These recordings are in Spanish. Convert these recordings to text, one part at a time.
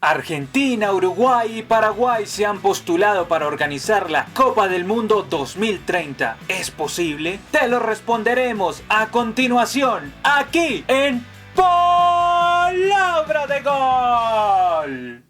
Argentina, Uruguay y Paraguay se han postulado para organizar la Copa del Mundo 2030. ¿Es posible? Te lo responderemos a continuación, aquí en Palabra de Gol.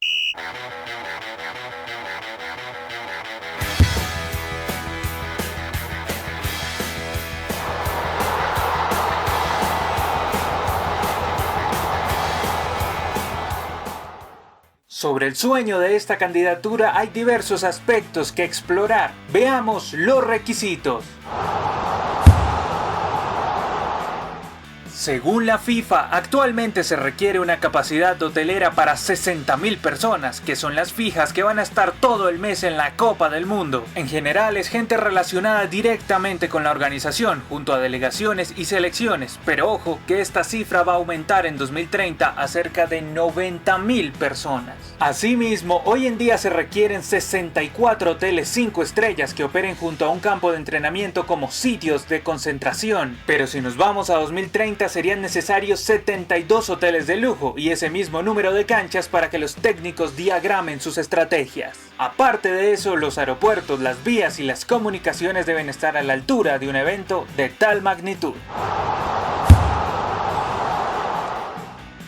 Sobre el sueño de esta candidatura hay diversos aspectos que explorar. Veamos los requisitos. Según la FIFA, actualmente se requiere una capacidad hotelera para 60.000 personas, que son las fijas que van a estar todo el mes en la Copa del Mundo. En general es gente relacionada directamente con la organización, junto a delegaciones y selecciones, pero ojo que esta cifra va a aumentar en 2030 a cerca de 90.000 personas. Asimismo, hoy en día se requieren 64 hoteles 5 estrellas que operen junto a un campo de entrenamiento como sitios de concentración, pero si nos vamos a 2030 serían necesarios 72 hoteles de lujo y ese mismo número de canchas para que los técnicos diagramen sus estrategias. Aparte de eso, los aeropuertos, las vías y las comunicaciones deben estar a la altura de un evento de tal magnitud.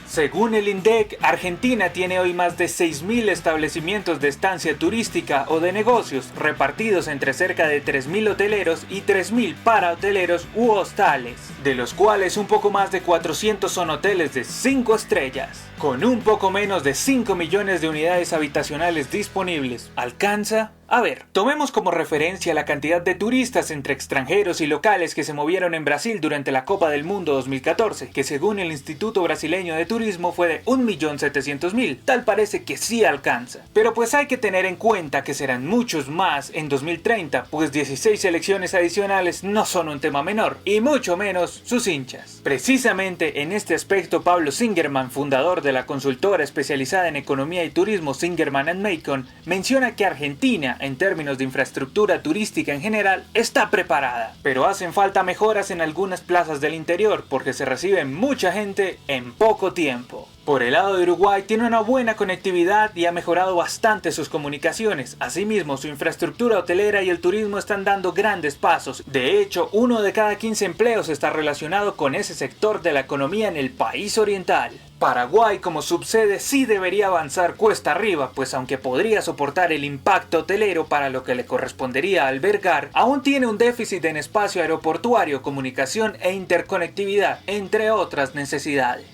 Según el INDEC, Argentina tiene hoy más de 6.000 establecimientos de estancia turística o de negocios, repartidos entre cerca de 3.000 hoteleros y 3.000 parahoteleros u hostales, de los cuales un poco más de 400 son hoteles de 5 estrellas. Con un poco menos de 5 millones de unidades habitacionales disponibles, ¿alcanza? A ver, tomemos como referencia la cantidad de turistas entre extranjeros y locales que se movieron en Brasil durante la Copa del Mundo 2014, que según el Instituto Brasileño de Turismo fue de 1.700.000, tal parece que sí alcanza. Pero pues hay que tener en cuenta que serán muchos más en 2030, pues 16 selecciones adicionales no son un tema menor, y mucho menos sus hinchas. Precisamente en este aspecto Pablo Singerman, fundador de la consultora especializada en economía y turismo Singerman & Macon, menciona que Argentina, en términos de infraestructura turística en general, está preparada, pero hacen falta mejoras en algunas plazas del interior porque se recibe mucha gente en poco tiempo. Por el lado de Uruguay tiene una buena conectividad y ha mejorado bastante sus comunicaciones. Asimismo, su infraestructura hotelera y el turismo están dando grandes pasos. De hecho, 1 de cada 15 empleos está relacionado con ese sector de la economía en el país oriental. Paraguay como subsede sí debería avanzar cuesta arriba, pues aunque podría soportar el impacto hotelero para lo que le correspondería albergar, aún tiene un déficit en espacio aeroportuario, comunicación e interconectividad, entre otras necesidades.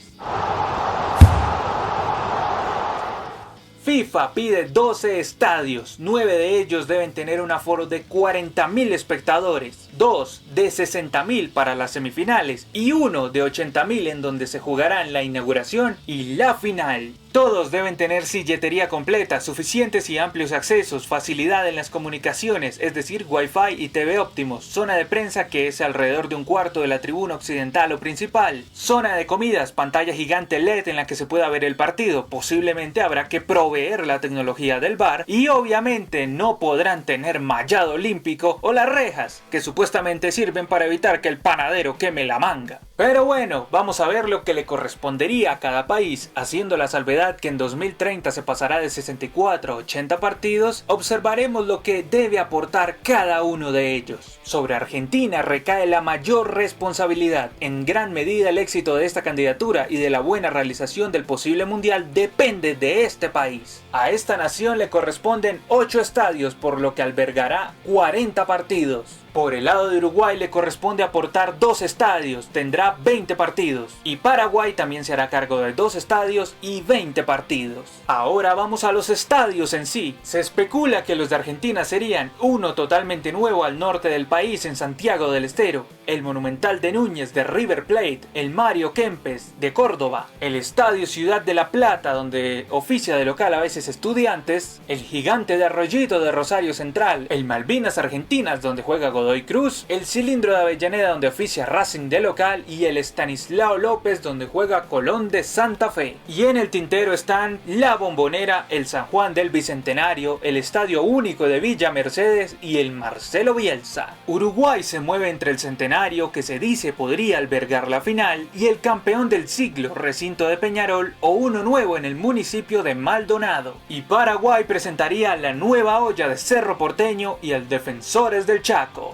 FIFA pide 12 estadios, 9 de ellos deben tener un aforo de 40.000 espectadores, 2 de 60.000 para las semifinales y 1 de 80.000 en donde se jugarán la inauguración y la final. Todos deben tener silletería completa, suficientes y amplios accesos, facilidad en las comunicaciones, es decir, Wi-Fi y TV óptimos, zona de prensa que es alrededor de un cuarto de la tribuna occidental o principal, zona de comidas, pantalla gigante LED en la que se pueda ver el partido, posiblemente habrá que proveer la tecnología del VAR y obviamente no podrán tener mallado olímpico o las rejas, que supuestamente sirven para evitar que el panadero queme la manga. Pero bueno, vamos a ver lo que le correspondería a cada país, haciendo la salvedad que en 2030 se pasará de 64 a 80 partidos, observaremos lo que debe aportar cada uno de ellos. Sobre Argentina recae la mayor responsabilidad. En gran medida el éxito de esta candidatura y de la buena realización del posible mundial depende de este país. A esta nación le corresponden 8 estadios, por lo que albergará 40 partidos. Por el lado de Uruguay le corresponde aportar 2 estadios, tendrá 20 partidos. Y Paraguay también se hará cargo de 2 estadios y 20 partidos. Ahora vamos a los estadios en sí. Se especula que los de Argentina serían uno totalmente nuevo al norte del país en Santiago del Estero, el Monumental de Núñez de River Plate, el Mario Kempes de Córdoba, el Estadio Ciudad de La Plata donde oficia de local a veces Estudiantes, el Gigante de Arroyito de Rosario Central, el Malvinas Argentinas donde juega Godoy Godoy Cruz, el Cilindro de Avellaneda donde oficia Racing de local y el Estanislao López donde juega Colón de Santa Fe. Y en el tintero están La Bombonera, el San Juan del Bicentenario, el Estadio Único de Villa Mercedes y el Marcelo Bielsa. Uruguay se mueve entre el Centenario, que se dice podría albergar la final, y el campeón del siglo, Recinto de Peñarol, o uno nuevo en el municipio de Maldonado. Y Paraguay presentaría la nueva olla de Cerro Porteño y el Defensores del Chaco.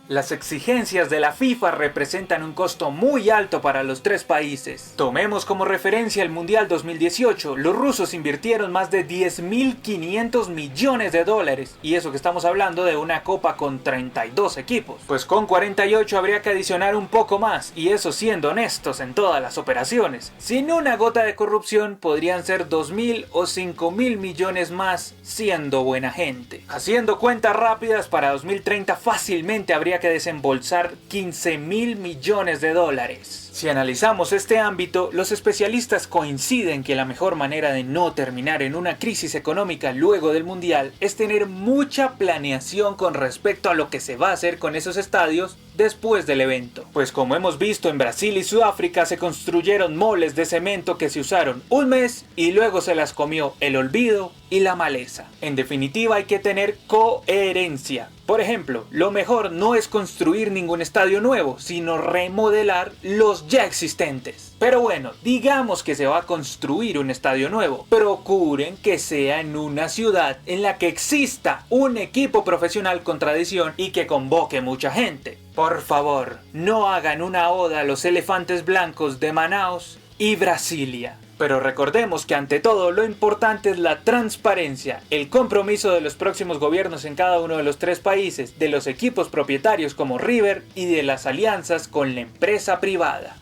Las exigencias de la FIFA representan un costo muy alto para los tres países. Tomemos como referencia el Mundial 2018. Los rusos invirtieron más de 10.500 millones de dólares. Y eso que estamos hablando de una copa con 32 equipos. Pues con 48 habría que adicionar un poco más. Y eso siendo honestos en todas las operaciones. Sin una gota de corrupción podrían ser 2.000 o 5.000 millones más siendo buena gente. Haciendo cuentas rápidas, para 2030 fácilmente habría que desembolsar 15.000 millones de dólares. Si analizamos este ámbito, los especialistas coinciden que la mejor manera de no terminar en una crisis económica luego del Mundial es tener mucha planeación con respecto a lo que se va a hacer con esos estadios después del evento. Pues como hemos visto en Brasil y Sudáfrica, se construyeron moles de cemento que se usaron un mes y luego se las comió el olvido y la maleza. En definitiva, hay que tener coherencia. Por ejemplo, lo mejor no es construir ningún estadio nuevo, sino remodelar los ya existentes. Pero bueno, digamos que se va a construir un estadio nuevo. Procuren que sea en una ciudad en la que exista un equipo profesional con tradición y que convoque mucha gente. Por favor, no hagan una oda a los elefantes blancos de Manaos y Brasilia. Pero recordemos que ante todo lo importante es la transparencia, el compromiso de los próximos gobiernos en cada uno de los tres países, de los equipos propietarios como River y de las alianzas con la empresa privada.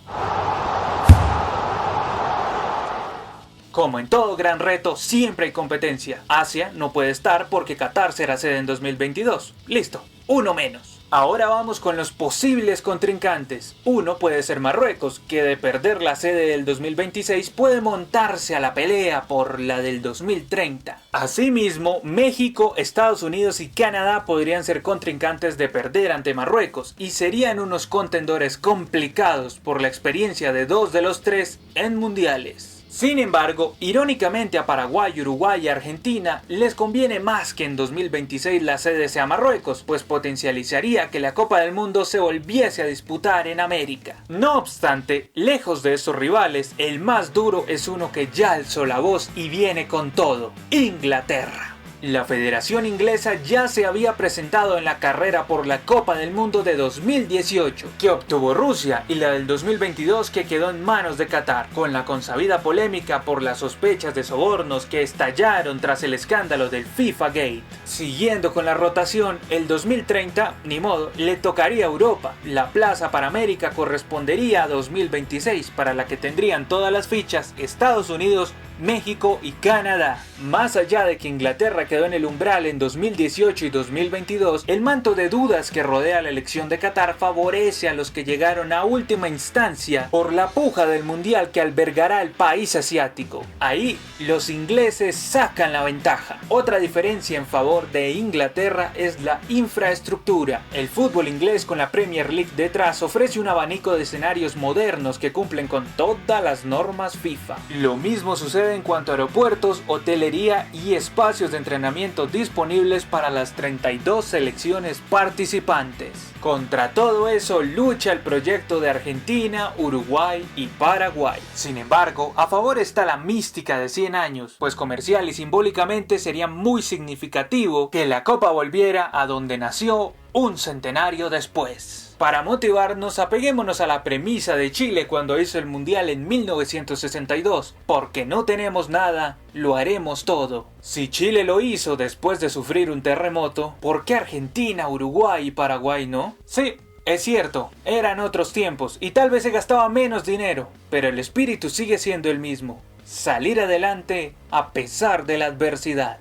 Como en todo gran reto, siempre hay competencia. Asia no puede estar porque Qatar será sede en 2022. Listo, uno menos. Ahora vamos con los posibles contrincantes. Uno puede ser Marruecos, que de perder la sede del 2026 puede montarse a la pelea por la del 2030. Asimismo, México, Estados Unidos y Canadá podrían ser contrincantes de perder ante Marruecos y serían unos contendores complicados por la experiencia de dos de los tres en mundiales. Sin embargo, irónicamente a Paraguay, Uruguay y Argentina les conviene más que en 2026 la sede sea Marruecos, pues potencializaría que la Copa del Mundo se volviese a disputar en América. No obstante, lejos de esos rivales, el más duro es uno que ya alzó la voz y viene con todo: Inglaterra. La Federación Inglesa ya se había presentado en la carrera por la Copa del Mundo de 2018, que obtuvo Rusia, y la del 2022 que quedó en manos de Qatar, con la consabida polémica por las sospechas de sobornos que estallaron tras el escándalo del FIFA Gate. Siguiendo con la rotación, el 2030, ni modo, le tocaría a Europa. La plaza para América correspondería a 2026, para la que tendrían todas las fichas Estados Unidos, México y Canadá. Más allá de que Inglaterra quedó en el umbral en 2018 y 2022, el manto de dudas que rodea la elección de Qatar favorece a los que llegaron a última instancia por la puja del mundial que albergará el país asiático. Ahí los ingleses sacan la ventaja. Otra diferencia en favor de Inglaterra es la infraestructura. El fútbol inglés, con la Premier League detrás, ofrece un abanico de escenarios modernos que cumplen con todas las normas FIFA. Lo mismo sucede en cuanto a aeropuertos, hotelería y espacios de entrenamiento disponibles para las 32 selecciones participantes. Contra todo eso lucha el proyecto de Argentina, Uruguay y Paraguay. Sin embargo, a favor está la mística de 100 años, pues comercial y simbólicamente sería muy significativo que la Copa volviera a donde nació un centenario después. Para motivarnos, apeguémonos a la premisa de Chile cuando hizo el Mundial en 1962. Porque no tenemos nada, lo haremos todo. Si Chile lo hizo después de sufrir un terremoto, ¿por qué Argentina, Uruguay y Paraguay no? Sí, es cierto, eran otros tiempos y tal vez se gastaba menos dinero, pero el espíritu sigue siendo el mismo: salir adelante a pesar de la adversidad.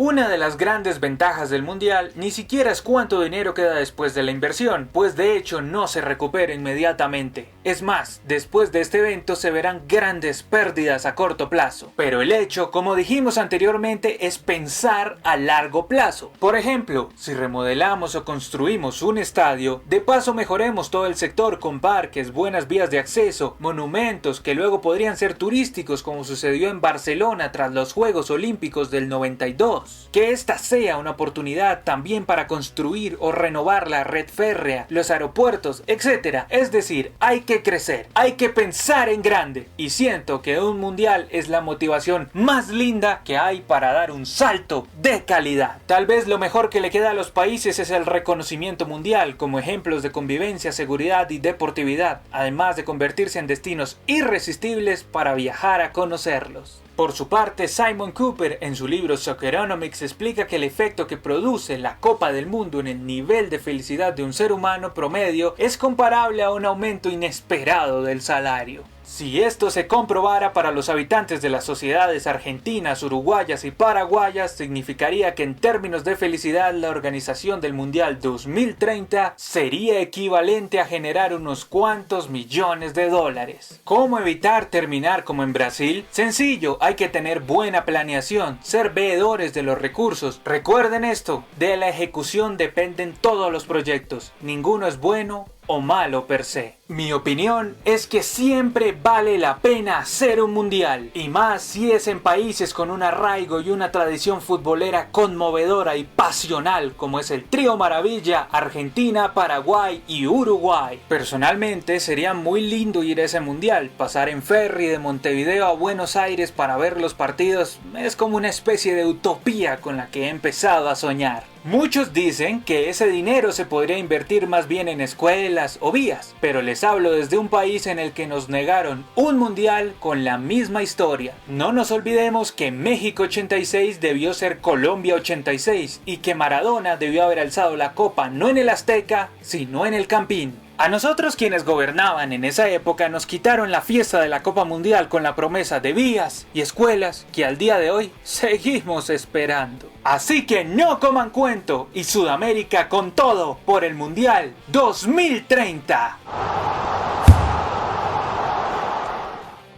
Una de las grandes ventajas del mundial ni siquiera es cuánto dinero queda después de la inversión, pues de hecho no se recupera inmediatamente. Es más, después de este evento se verán grandes pérdidas a corto plazo. Pero el hecho, como dijimos anteriormente, es pensar a largo plazo. Por ejemplo, si remodelamos o construimos un estadio, de paso mejoremos todo el sector con parques, buenas vías de acceso, monumentos que luego podrían ser turísticos como sucedió en Barcelona tras los Juegos Olímpicos del 92. Que esta sea una oportunidad también para construir o renovar la red férrea, los aeropuertos, etc. Es decir, hay que crecer, hay que pensar en grande. Y siento que un mundial es la motivación más linda que hay para dar un salto de calidad. Tal vez lo mejor que le queda a los países es el reconocimiento mundial como ejemplos de convivencia, seguridad y deportividad, además de convertirse en destinos irresistibles para viajar a conocerlos. Por su parte, Simon Cooper en su libro Socceronomics explica que el efecto que produce la Copa del Mundo en el nivel de felicidad de un ser humano promedio es comparable a un aumento inesperado del salario. Si esto se comprobara para los habitantes de las sociedades argentinas, uruguayas y paraguayas, significaría que en términos de felicidad la organización del Mundial 2030 sería equivalente a generar unos cuantos millones de dólares. ¿Cómo evitar terminar como en Brasil? Sencillo, hay que tener buena planeación, ser veedores de los recursos. Recuerden esto, de la ejecución dependen todos los proyectos, ninguno es bueno o malo per se. Mi opinión es que siempre vale la pena hacer un mundial, y más si es en países con un arraigo y una tradición futbolera conmovedora y pasional como es el trío Maravilla, Argentina, Paraguay y Uruguay. Personalmente sería muy lindo ir a ese mundial, pasar en ferry de Montevideo a Buenos Aires para ver los partidos es como una especie de utopía con la que he empezado a soñar. Muchos dicen que ese dinero se podría invertir más bien en escuelas o vías, pero les hablo desde un país en el que nos negaron un mundial con la misma historia. No nos olvidemos que México 86 debió ser Colombia 86 y que Maradona debió haber alzado la copa no en el Azteca, sino en el Campín. A nosotros quienes gobernaban en esa época nos quitaron la fiesta de la Copa Mundial con la promesa de vías y escuelas que al día de hoy seguimos esperando. Así que no coman cuento y Sudamérica con todo por el Mundial 2030.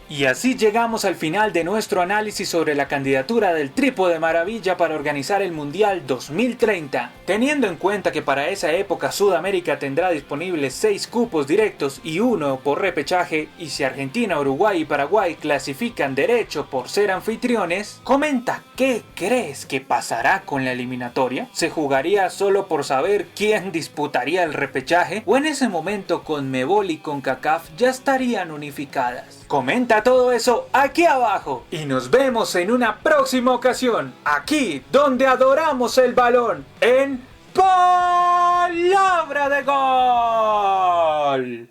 Y así llegamos al final de nuestro análisis sobre la candidatura del Trípode Maravilla para organizar el Mundial 2030. Teniendo en cuenta que para esa época Sudamérica tendrá disponibles 6 cupos directos y 1 por repechaje, y si Argentina, Uruguay y Paraguay clasifican derecho por ser anfitriones, comenta qué crees que pasará con la eliminatoria. ¿Se jugaría solo por saber quién disputaría el repechaje? ¿O en ese momento Conmebol y CONCACAF ya estarían unificadas? Comenta todo eso aquí abajo y nos vemos en una próxima ocasión, aquí donde adoramos el balón, en Palabra de Gol.